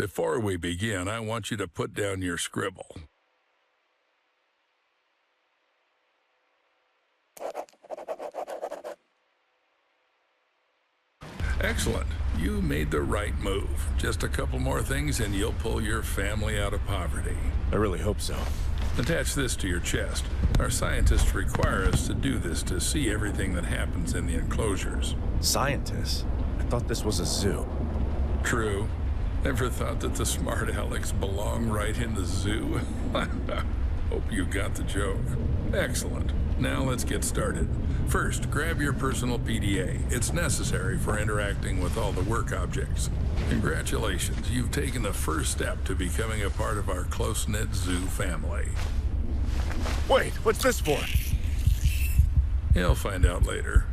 Before we begin, I want you to put down your scribble. Excellent. You made the right move. Just a couple more things and you'll pull your family out of poverty. I really hope so. Attach this to your chest. Our scientists require us to do this to see everything that happens in the enclosures. Scientists? I thought this was a zoo. True. Ever thought that the smart Alex belong right in the zoo? Hope you got the joke. Excellent. Now let's get started. First, grab your personal PDA. It's necessary for interacting with all the work objects. Congratulations, you've taken the first step to becoming a part of our close-knit zoo family. Wait, what's this for? You'll find out later.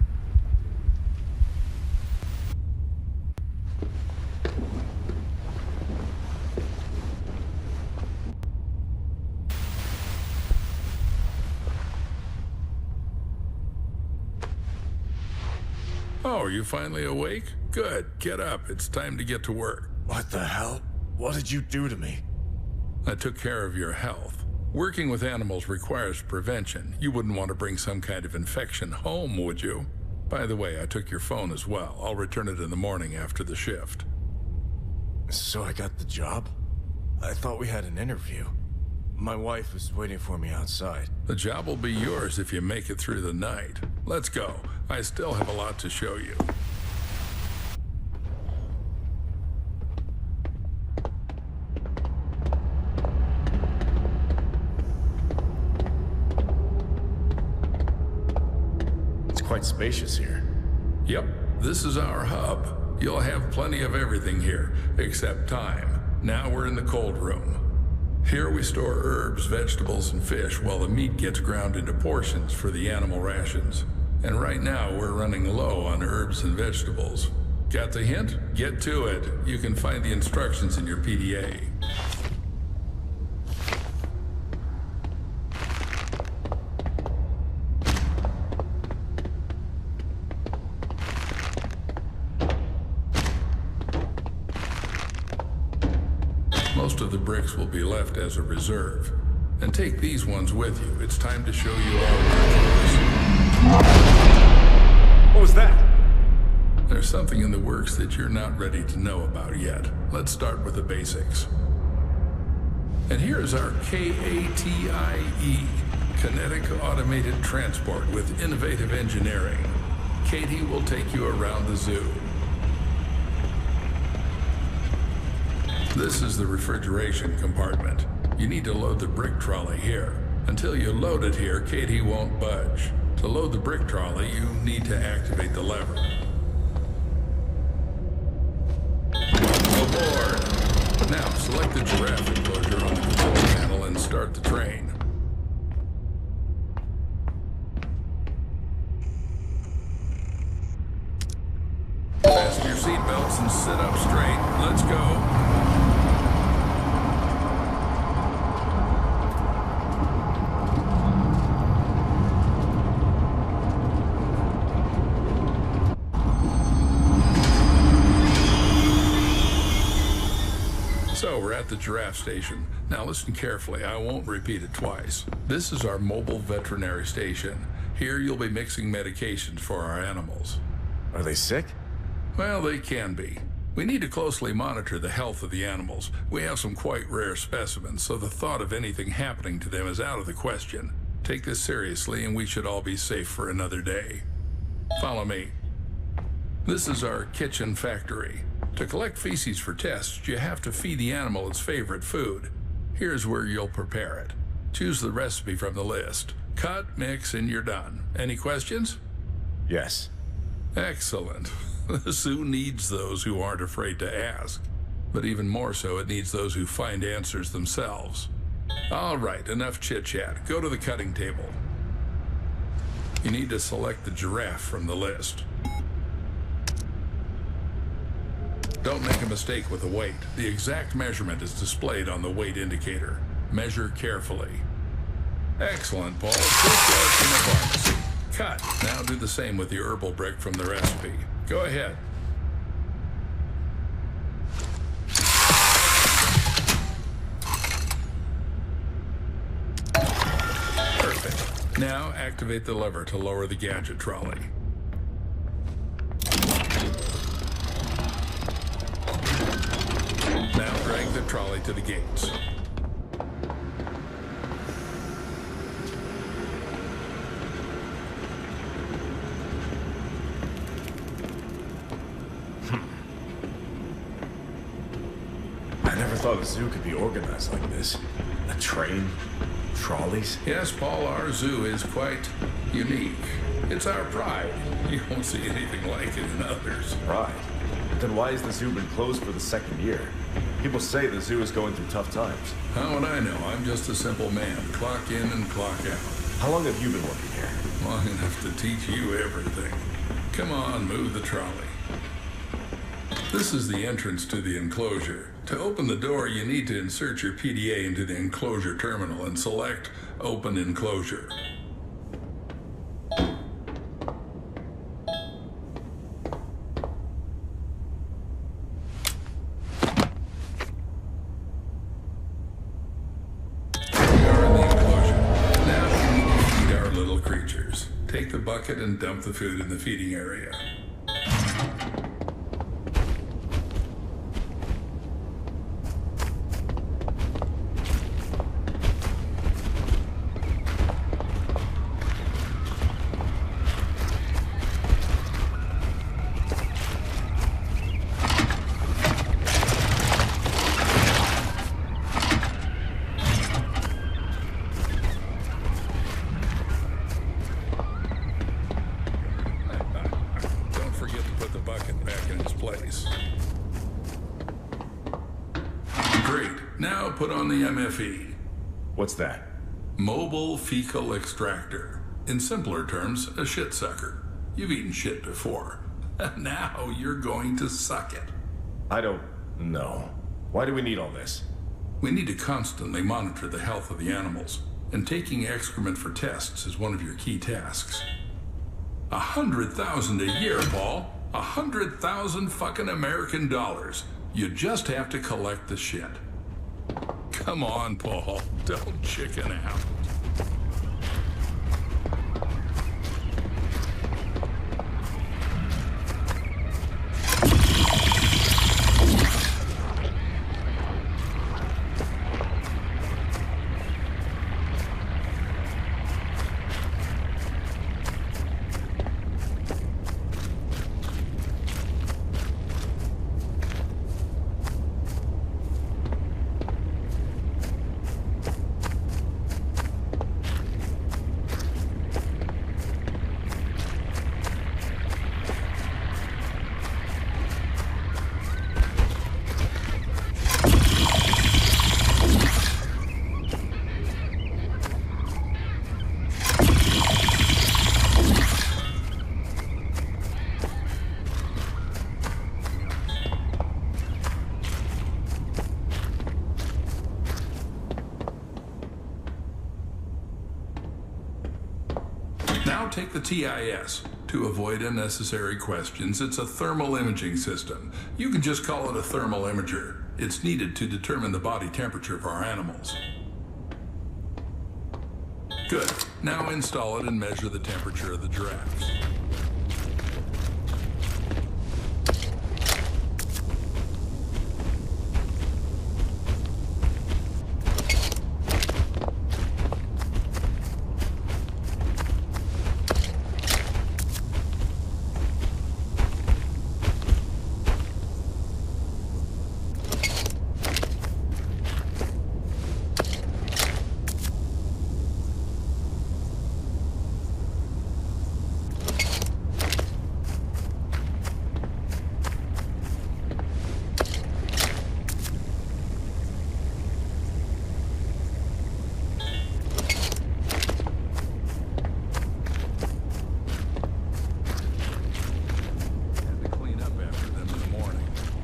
Oh, are you finally awake? Good. Get up. It's time to get to work. What the hell? What did you do to me? I took care of your health. Working with animals requires prevention. You wouldn't want to bring some kind of infection home, would you? By the way, I took your phone as well. I'll return it in the morning after the shift. So I got the job? I thought we had an interview. My wife was waiting for me outside. The job will be yours if you make it through the night. Let's go. I still have a lot to show you. It's quite spacious here. Yep, this is our hub. You'll have plenty of everything here, except time. Now we're in the cold room. Here we store herbs, vegetables, and fish while the meat gets ground into portions for the animal rations. And right now we're running low on herbs and vegetables. Got the hint? Get to it. You can find the instructions in your PDA. Most of the bricks will be left as a reserve. And take these ones with you. It's time to show you our workforce. What was that? There's something in the works that you're not ready to know about yet. Let's start with the basics. And here's our KATIE, Kinetic Automated Transport with Innovative Engineering. Katie will take you around the zoo. This is the refrigeration compartment. You need to load the brick trolley here. Until you load it here, Katie won't budge. To load the brick trolley, you need to activate the lever. Aboard! Now, select the giraffe enclosure on the control panel and start the train. Fasten your seatbelts and sit up straight. Let's go. So we're at the giraffe station. Now listen carefully, I won't repeat it twice. This is our mobile veterinary station. Here you'll be mixing medications for our animals. Are they sick? Well, they can be. We need to closely monitor the health of the animals. We have some quite rare specimens, so the thought of anything happening to them is out of the question. Take this seriously and we should all be safe for another day. Follow me. This is our kitchen factory. To collect feces for tests, you have to feed the animal its favorite food. Here's where you'll prepare it. Choose the recipe from the list. Cut, mix, and you're done. Any questions? Yes. Excellent. The zoo needs those who aren't afraid to ask. But even more so, it needs those who find answers themselves. All right, enough chit-chat. Go to the cutting table. You need to select the giraffe from the list. Don't make a mistake with the weight. The exact measurement is displayed on the weight indicator. Measure carefully. Excellent, Paul. Just like in the pharmacy. Cut. Now do the same with the herbal brick from the recipe. Go ahead. Now activate the lever to lower the gadget trolley. Now drag the trolley to the gates. I never thought a zoo could be organized like this. A train, trolleys. Yes, Paul, our zoo is quite unique. It's our pride. You won't see anything like it in others. Pride? Then why has the zoo been closed for the second year? People say the zoo is going through tough times. How would I know? I'm just a simple man. Clock in and clock out. How long have you been working here? Long enough to teach you everything. Come on, move the trolley. This is the entrance to the enclosure. To open the door, you need to insert your PDA into the enclosure terminal and select Open Enclosure. Take the bucket and dump the food in the feeding area. Great. Now put on the MFE. What's that? Mobile Fecal Extractor. In simpler terms, a shit sucker. You've eaten shit before. Now you're going to suck it. I don't know. Why do we need all this? We need to constantly monitor the health of the animals, and taking excrement for tests is one of your key tasks. 100,000 a year, Paul. 100,000 fucking American dollars. You just have to collect the shit. Come on, Paul. Don't chicken out. Now take the TIS. To avoid unnecessary questions, it's a thermal imaging system. You can just call it a thermal imager. It's needed to determine the body temperature of our animals. Good. Now install it and measure the temperature of the giraffes.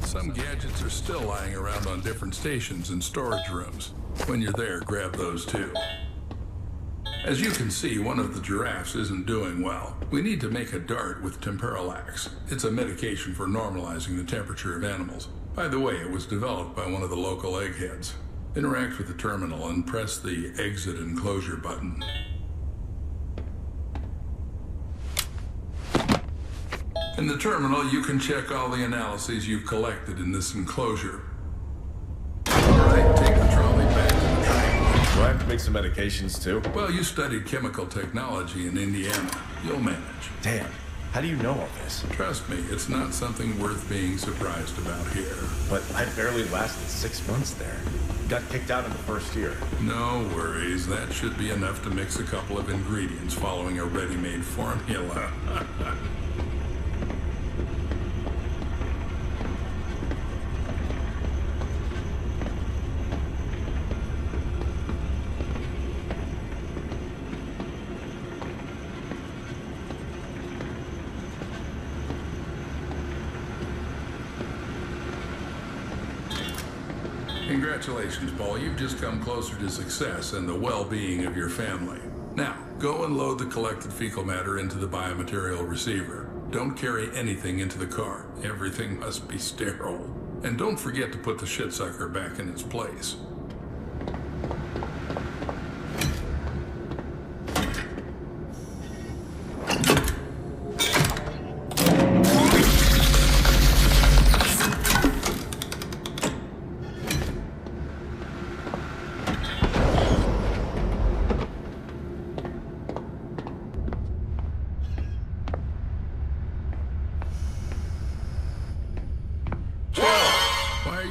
Some gadgets are still lying around on different stations and storage rooms. When you're there, grab those too. As you can see, one of the giraffes isn't doing well. We need to make a dart with Temperalax. It's a medication for normalizing the temperature of animals. By the way, it was developed by one of the local eggheads. Interact with the terminal and press the exit enclosure button. In the terminal, you can check all the analyses you've collected in this enclosure. All right, take the trolley back to the train. Do I have to make some medications too? Well, you studied chemical technology in Indiana. You'll manage. Damn. How do you know all this? Trust me, it's not something worth being surprised about here. But I barely lasted 6 months there. Got kicked out in the first year. No worries. That should be enough to mix a couple of ingredients following a ready-made formula. Congratulations, Paul. You've just come closer to success and the well-being of your family. Now, go and load the collected fecal matter into the biomaterial receiver. Don't carry anything into the car. Everything must be sterile. And don't forget to put the shit sucker back in its place.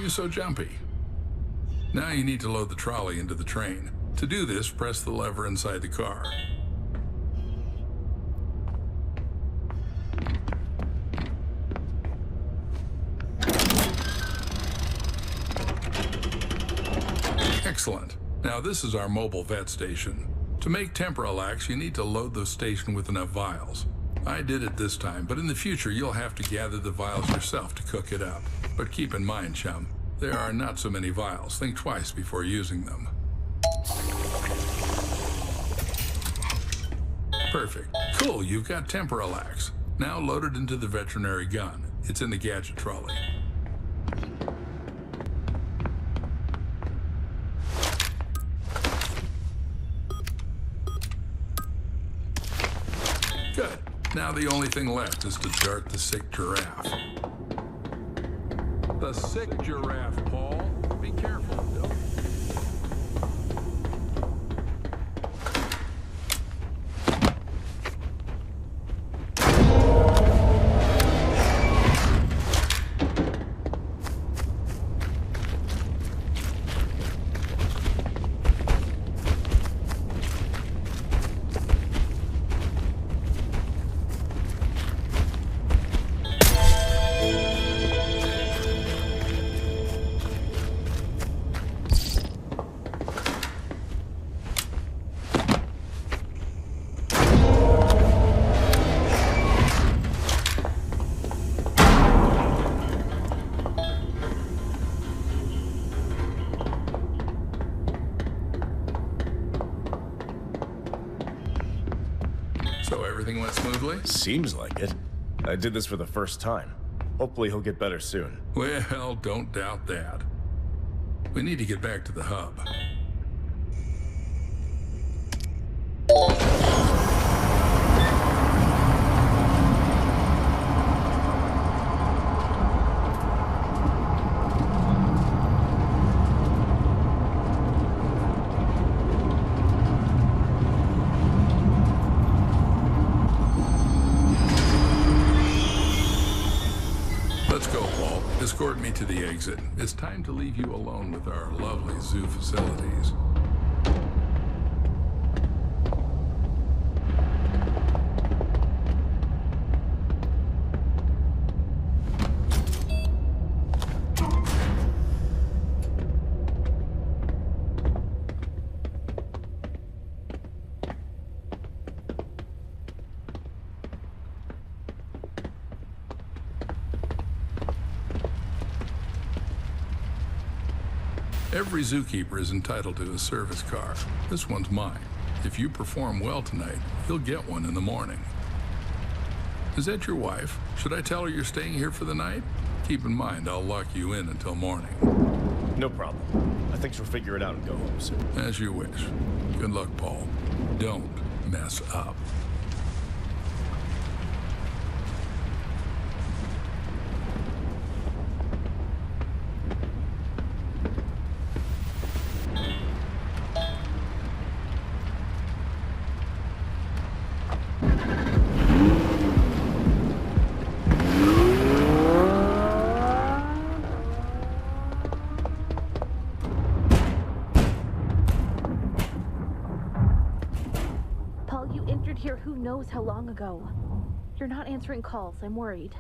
So jumpy. Now you need to load the trolley into the train. To do this, press the lever inside the car. Excellent. Now this is our mobile vet station. To make Temporalax, you need to load the station with enough vials. I did it this time, but in the future you'll have to gather the vials yourself to cook it up. But keep in mind, chum, there are not so many vials. Think twice before using them. Perfect. Cool, you've got Temporalax. Now load it into the veterinary gun. It's in the gadget trolley. Good. Now the only thing left is to dart the sick giraffe. The sick giraffe, Paul. Be careful. So everything went smoothly? Seems like it. I did this for the first time. Hopefully he'll get better soon. Well, don't doubt that. We need to get back to the hub. Let's go, Paul. Escort me to the exit. It's time to leave you alone with our lovely zoo facilities. Every zookeeper is entitled to a service car. This one's mine. If you perform well tonight, you'll get one in the morning. Is that your wife? Should I tell her you're staying here for the night? Keep in mind, I'll lock you in until morning. No problem. I think she'll figure it out and go home soon. As you wish. Good luck, Paul. Don't mess up. You entered here who knows how long ago. You're not answering calls. I'm worried.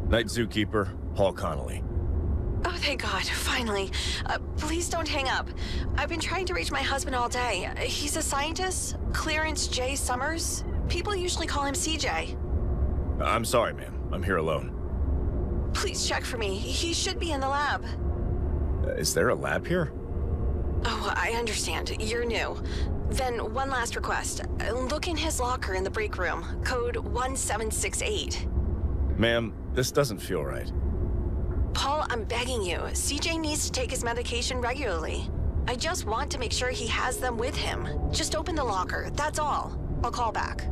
Night Zookeeper, Paul Connolly. Oh, thank God, finally. Please don't hang up. I've been trying to reach my husband all day. He's a scientist, Clarence J. Summers. People usually call him CJ. I'm sorry, ma'am. I'm here alone. Please check for me. He should be in the lab. Is there a lab here? Oh, I understand. You're new. Then one last request. Look in his locker in the break room. Code 1768. Ma'am, this doesn't feel right. Paul, I'm begging you. CJ needs to take his medication regularly. I just want to make sure he has them with him. Just open the locker, that's all. I'll call back.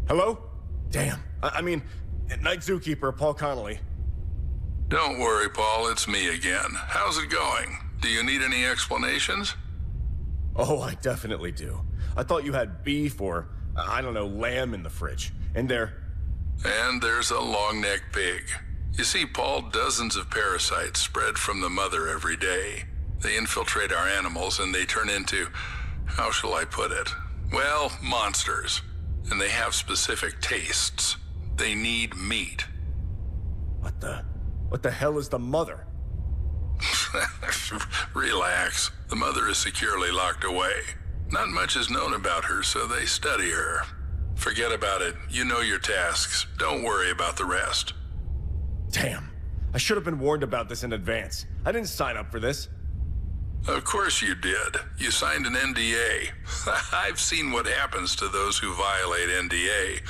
Hello? Damn. I mean, Night Zookeeper, Paul Connolly. Don't worry, Paul, it's me again. How's it going? Do you need any explanations? Oh, I definitely do. I thought you had beef or, I don't know, lamb in the fridge. And there's a long-necked pig. You see, Paul, dozens of parasites spread from the mother every day. They infiltrate our animals and they turn into, how shall I put it? Well, monsters. And they have specific tastes. They need meat. What the hell is the mother? Relax. The mother is securely locked away. Not much is known about her, so they study her. Forget about it. You know your tasks. Don't worry about the rest. Damn. I should have been warned about this in advance. I didn't sign up for this. Of course you did. You signed an NDA. I've seen what happens to those who violate NDA.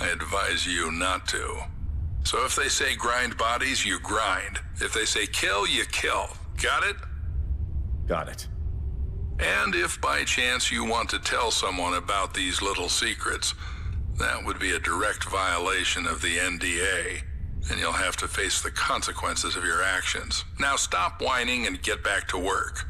I advise you not to. So if they say grind bodies, you grind. If they say kill, you kill. Got it? Got it. And if by chance you want to tell someone about these little secrets, that would be a direct violation of the NDA. And you'll have to face the consequences of your actions. Now stop whining and get back to work.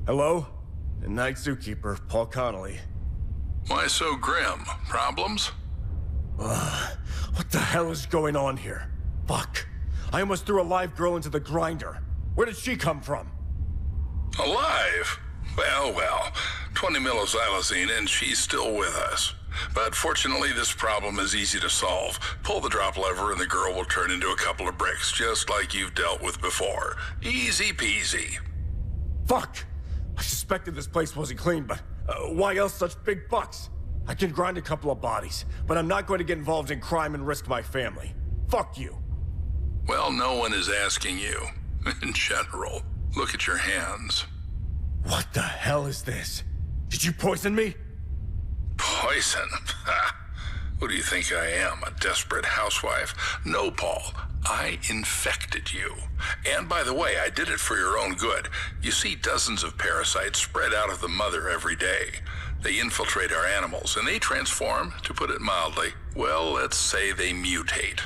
Hello? Night Zookeeper, Paul Connolly. Why so grim? Problems? What the hell is going on here? Fuck. I almost threw a live girl into the grinder. Where did she come from? Alive? Well, 20 millixylazine and she's still with us. But fortunately, this problem is easy to solve. Pull the drop lever and the girl will turn into a couple of bricks, just like you've dealt with before. Easy peasy. Fuck! I suspected this place wasn't clean, but why else such big bucks? I can grind a couple of bodies, but I'm not going to get involved in crime and risk my family. Fuck you. Well, no one is asking you. In general, look at your hands. What the hell is this? Did you poison me? Poison? Who do you think I am, a desperate housewife? No, Paul. I infected you. And by the way, I did it for your own good. You see dozens of parasites spread out of the mother every day. They infiltrate our animals, and they transform, to put it mildly. Well, let's say they mutate.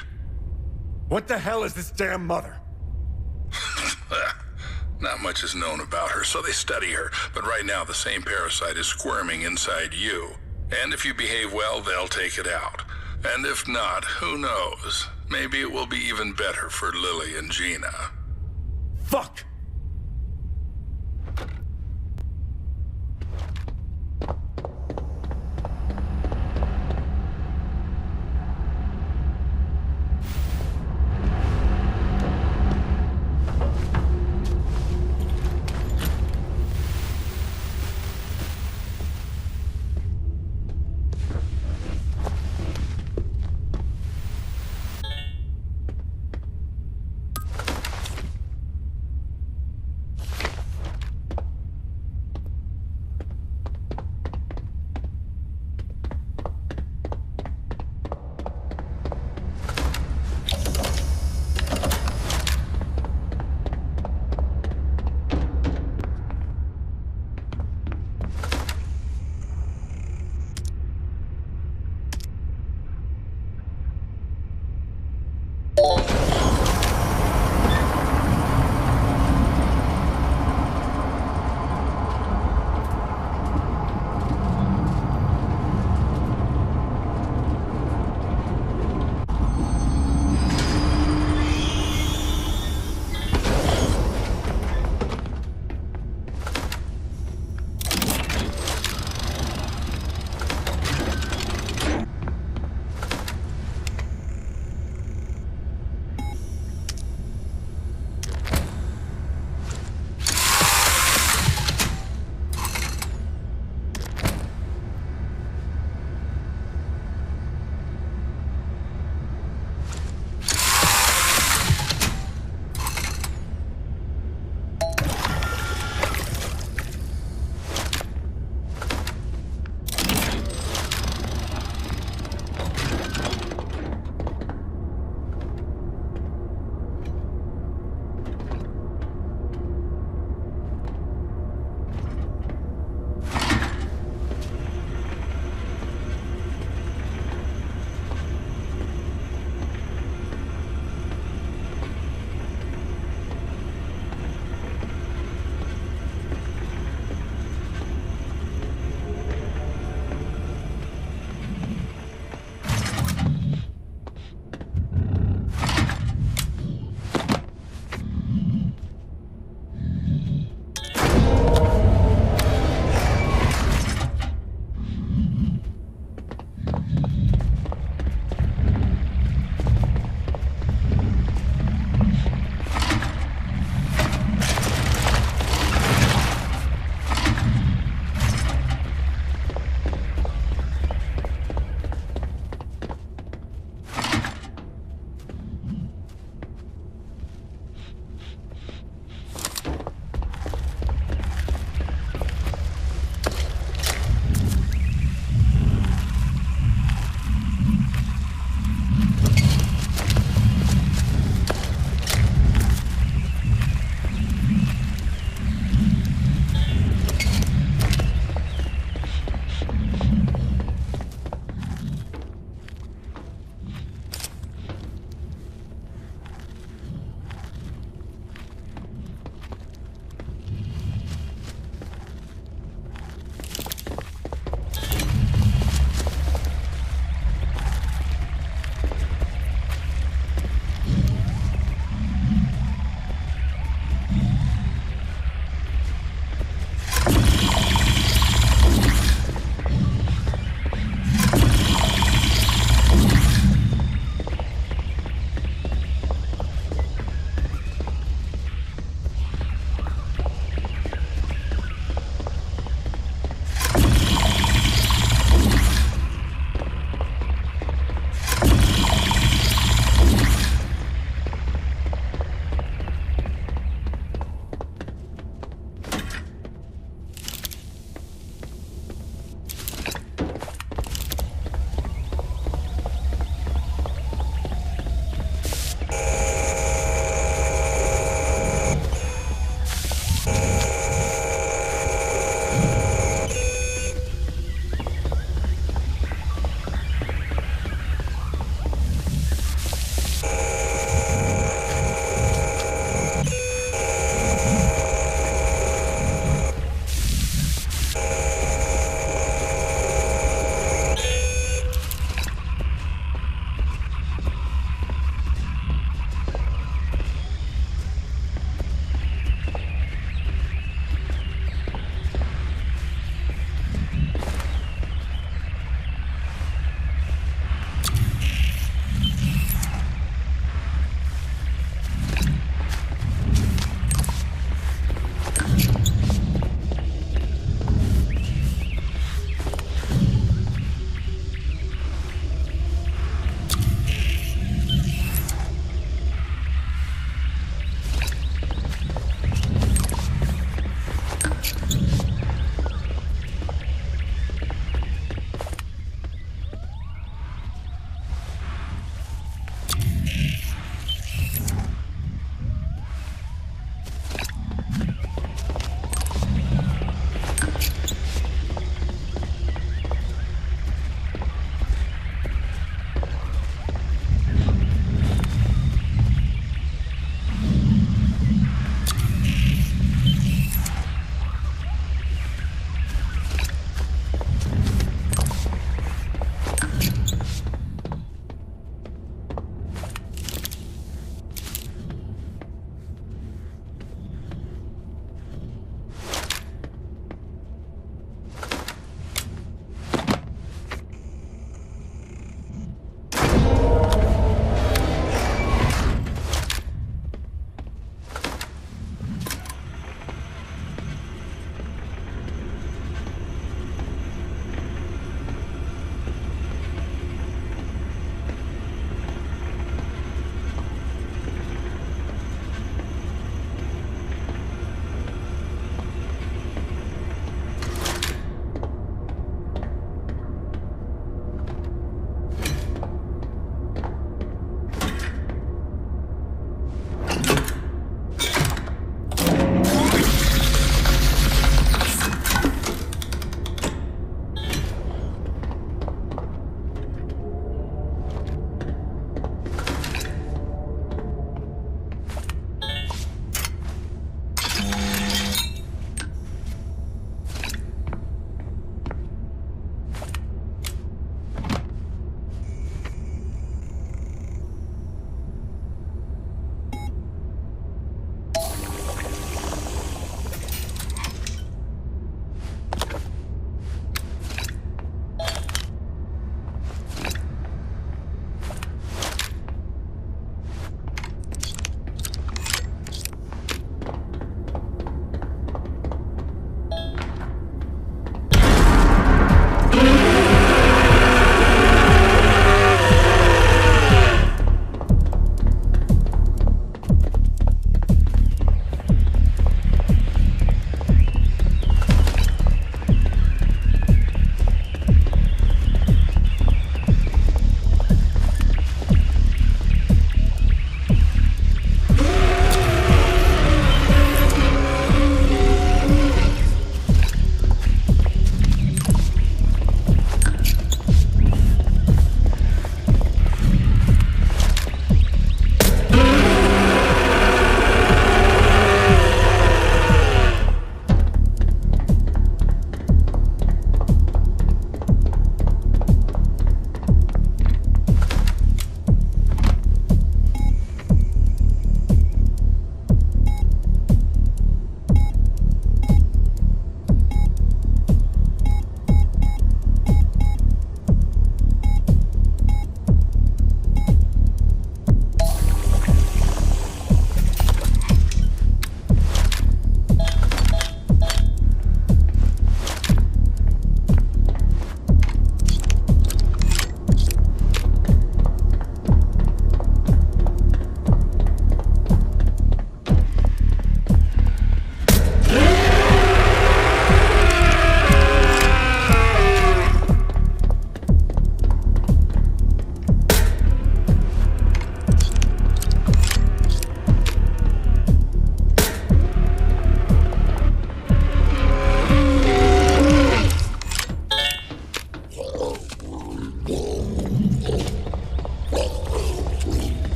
What the hell is this damn mother? Not much is known about her, so they study her. But right now, the same parasite is squirming inside you. And if you behave well, they'll take it out. And if not, who knows? Maybe it will be even better for Lily and Gina. Fuck!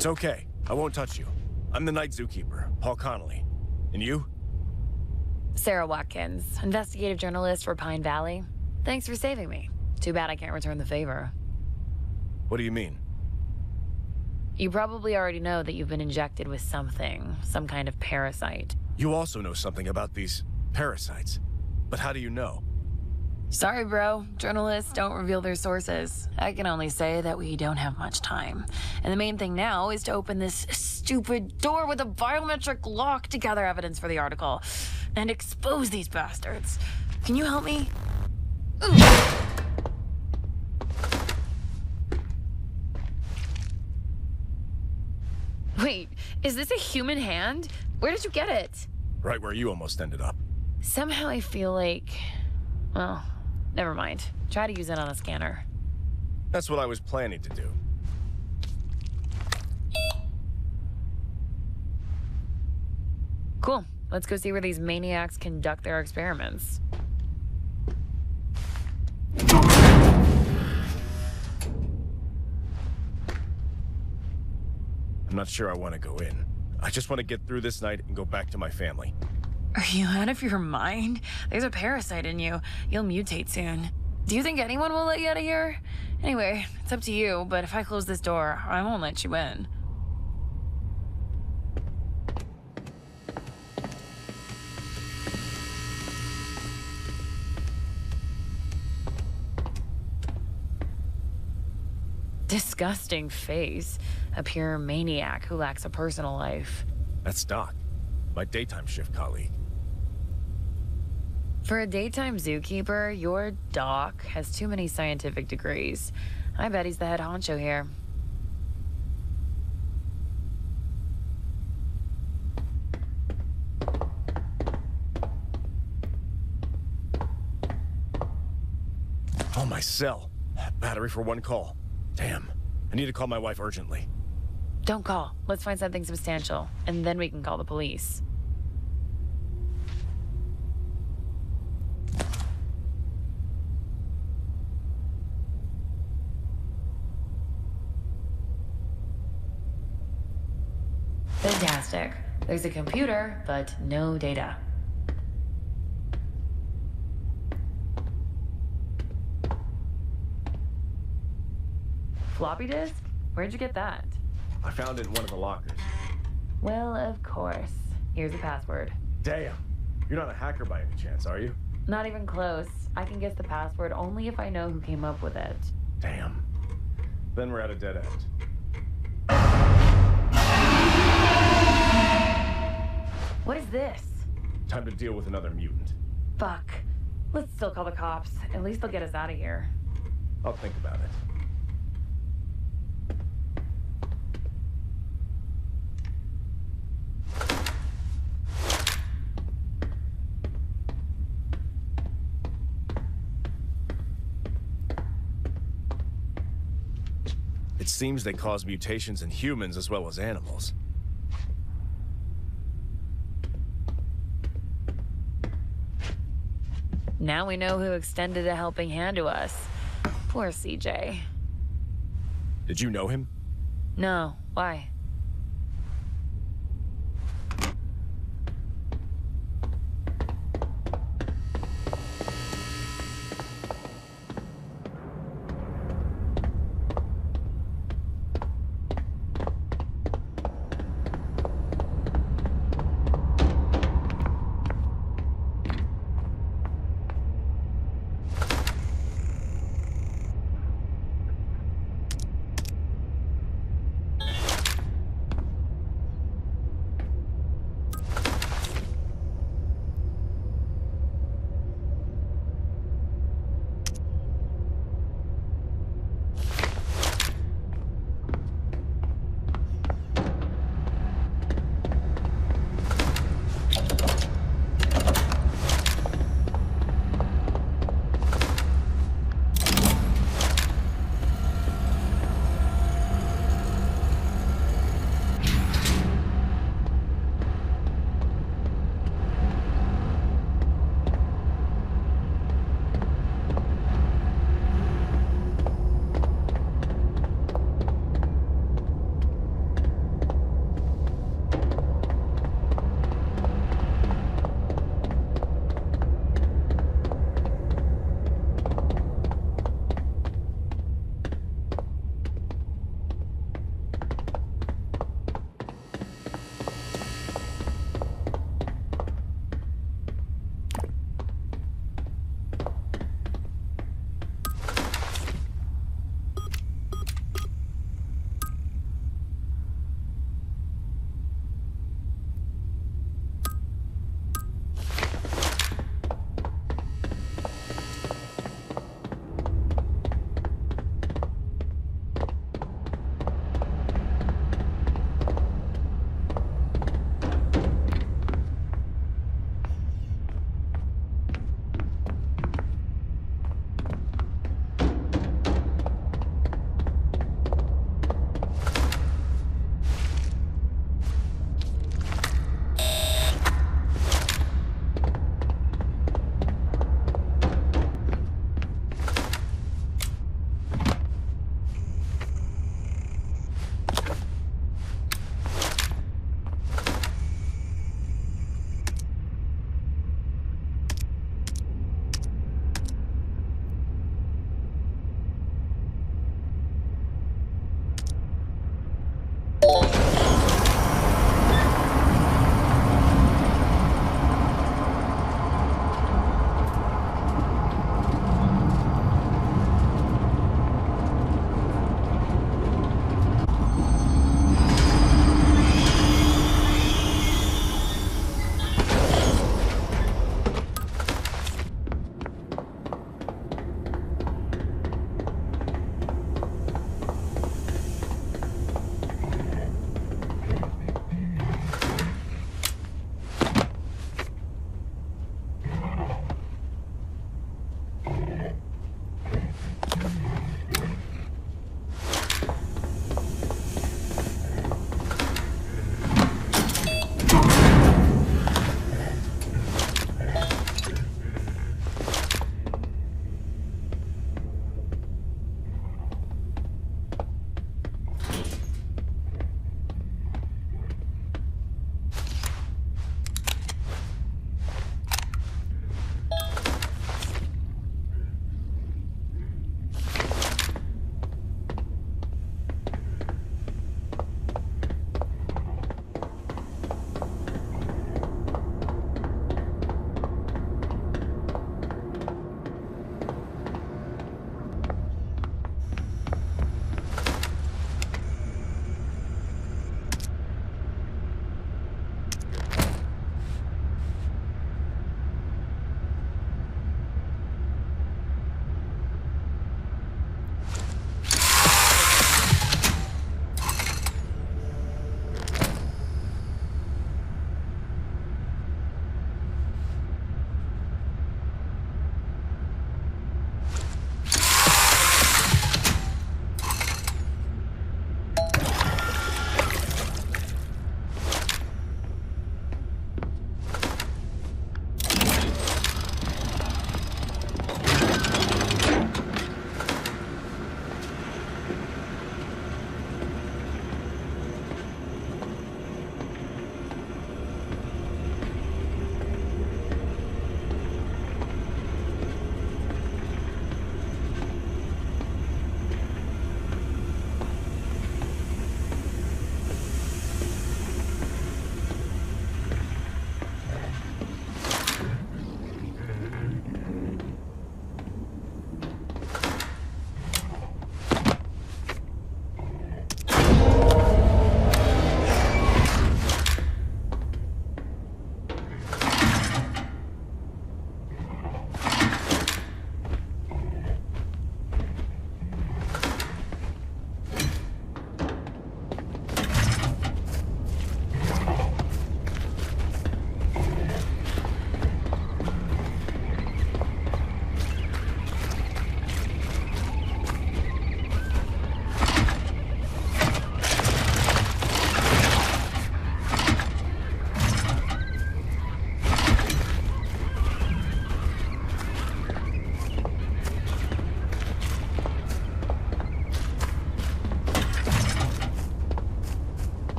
It's okay. I won't touch you. I'm the night zookeeper, Paul Connolly. And you? Sarah Watkins, investigative journalist for Pine Valley. Thanks for saving me. Too bad I can't return the favor. What do you mean? You probably already know that you've been injected with something, some kind of parasite. You also know something about these parasites. But how do you know? Sorry, bro. Journalists don't reveal their sources. I can only say that we don't have much time. And the main thing now is to open this stupid door with a biometric lock to gather evidence for the article. And expose these bastards. Can you help me? Wait, is this a human hand? Where did you get it? Right where you almost ended up. Somehow I feel like... Well, never mind. Try to use it on a scanner. That's what I was planning to do. Cool. Let's go see where these maniacs conduct their experiments. I'm not sure I want to go in. I just want to get through this night and go back to my family. Are you out of your mind? There's a parasite in you. You'll mutate soon. Do you think anyone will let you out of here? Anyway, it's up to you, but if I close this door, I won't let you in. Disgusting face. A pure maniac who lacks a personal life. That's Doc, my daytime shift colleague. For a daytime zookeeper, your doc has too many scientific degrees. I bet he's the head honcho here. Oh, my cell. Battery for one call. Damn. I need to call my wife urgently. Don't call. Let's find something substantial, and then we can call the police. Fantastic. There's a computer, but no data. Floppy disk? Where'd you get that? I found it in one of the lockers. Well, of course. Here's the password. Damn. You're not a hacker by any chance, are you? Not even close. I can guess the password only if I know who came up with it. Damn. Then we're at a dead end. What is this? Time to deal with another mutant. Fuck. Let's still call the cops. At least they'll get us out of here. I'll think about it. It seems they cause mutations in humans as well as animals. Now we know who extended a helping hand to us. Poor CJ. Did you know him? No, why?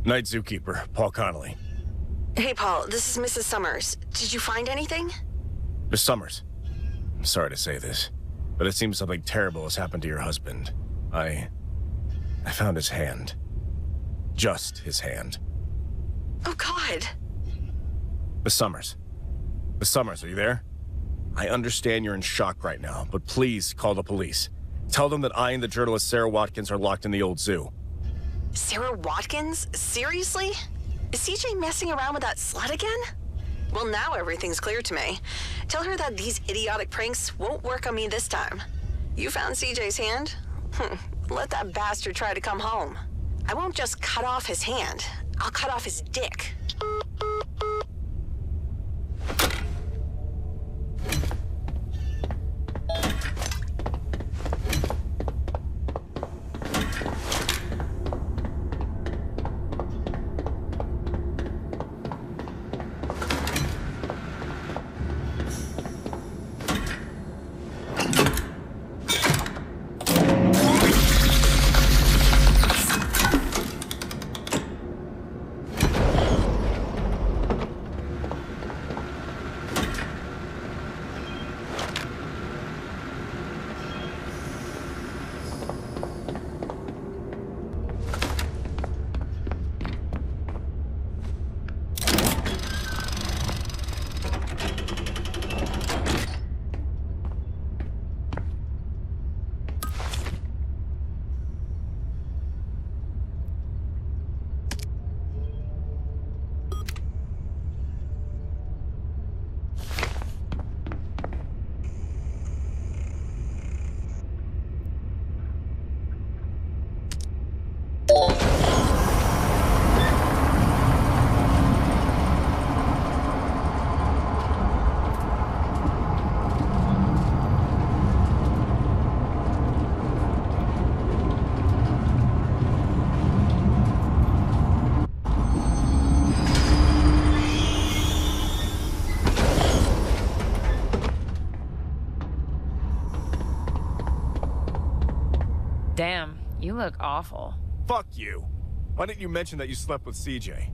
Night Zookeeper, Paul Connolly. Hey, Paul, this is Mrs. Summers. Did you find anything? Miss Summers, I'm sorry to say this, but it seems something terrible has happened to your husband. I found his hand. Just his hand. Oh, God. Miss Summers. Miss Summers, are you there? I understand you're in shock right now, but please call the police. Tell them that I and the journalist Sarah Watkins are locked in the old zoo. Sarah Watkins? Seriously? Is CJ messing around with that slut again? Well, now everything's clear to me. Tell her that these idiotic pranks won't work on me this time. You found CJ's hand? Let that bastard try to come home. I won't just cut off his hand. I'll cut off his dick. Damn, you look awful. Fuck you. Why didn't you mention that you slept with CJ?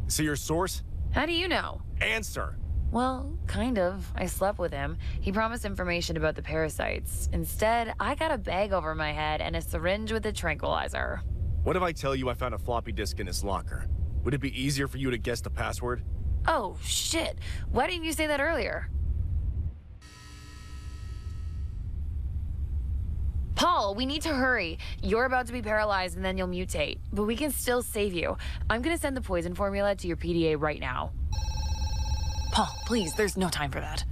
See your source? How do you know? Answer. Well, kind of. I slept with him. He promised information about the parasites. Instead, I got a bag over my head and a syringe with a tranquilizer. What if I tell you I found a floppy disk in his locker? Would it be easier for you to guess the password? Oh, shit. Why didn't you say that earlier? Paul, we need to hurry. You're about to be paralyzed and then you'll mutate. But we can still save you. I'm gonna send the poison formula to your PDA right now. Paul, please, there's no time for that.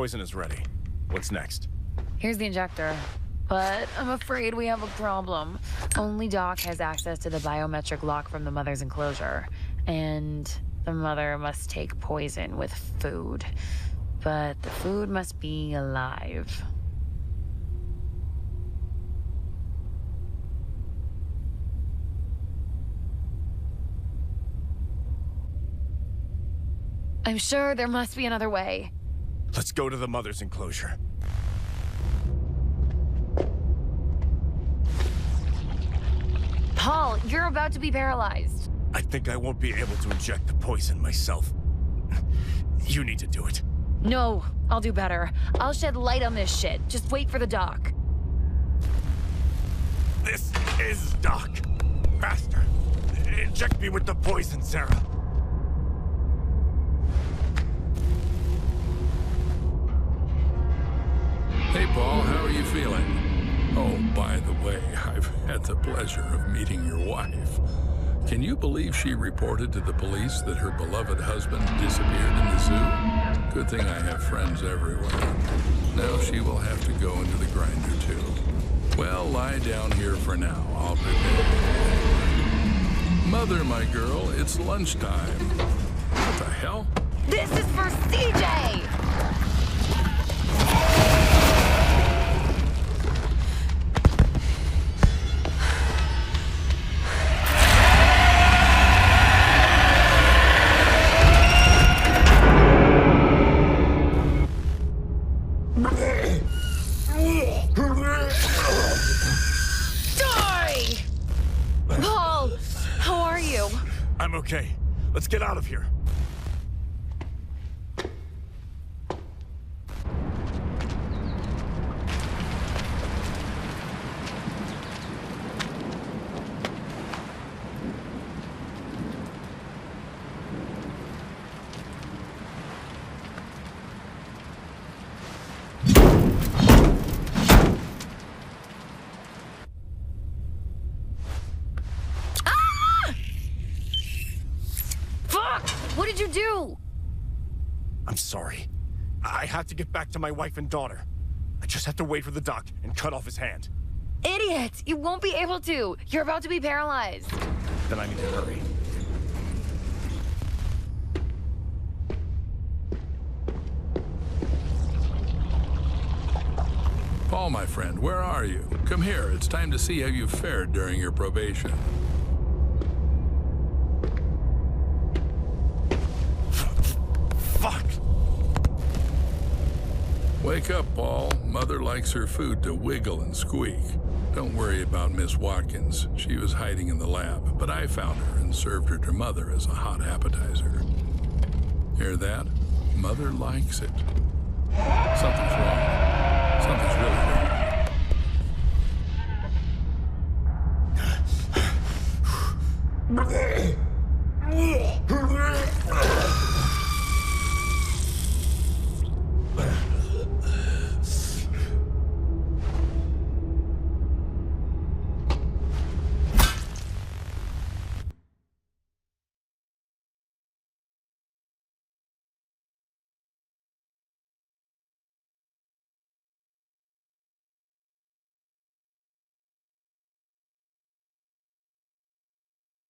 poison is ready. What's next? Here's the injector. But I'm afraid we have a problem. Only Doc has access to the biometric lock from the mother's enclosure. And the mother must take poison with food. But the food must be alive. I'm sure there must be another way. Let's go to the mother's enclosure. Paul, you're about to be paralyzed. I think I won't be able to inject the poison myself. You need to do it. No, I'll do better. I'll shed light on this shit. Just wait for the doc. This is Doc. Faster. Inject me with the poison, Sarah. Hey, Paul, how are you feeling? Oh, by the way, I've had the pleasure of meeting your wife. Can you believe she reported to the police that her beloved husband disappeared in the zoo? Good thing I have friends everywhere. Now she will have to go into the grinder, too. Well, lie down here for now. I'll prepare. Mother, my girl, it's lunchtime. What the hell? This is for CJ! Die! Paul, how are you? I'm okay. Let's get out of here. What did you do? I'm sorry. I have to get back to my wife and daughter. I just have to wait for the doc and cut off his hand. Idiot! You won't be able to. You're about to be paralyzed. Then I need to hurry. Paul, my friend, where are you? Come here. It's time to see how you fared during your probation. Fuck! Wake up, Paul. Mother likes her food to wiggle and squeak. Don't worry about Miss Watkins. She was hiding in the lab, but I found her and served her to Mother as a hot appetizer. Hear that? Mother likes it. Something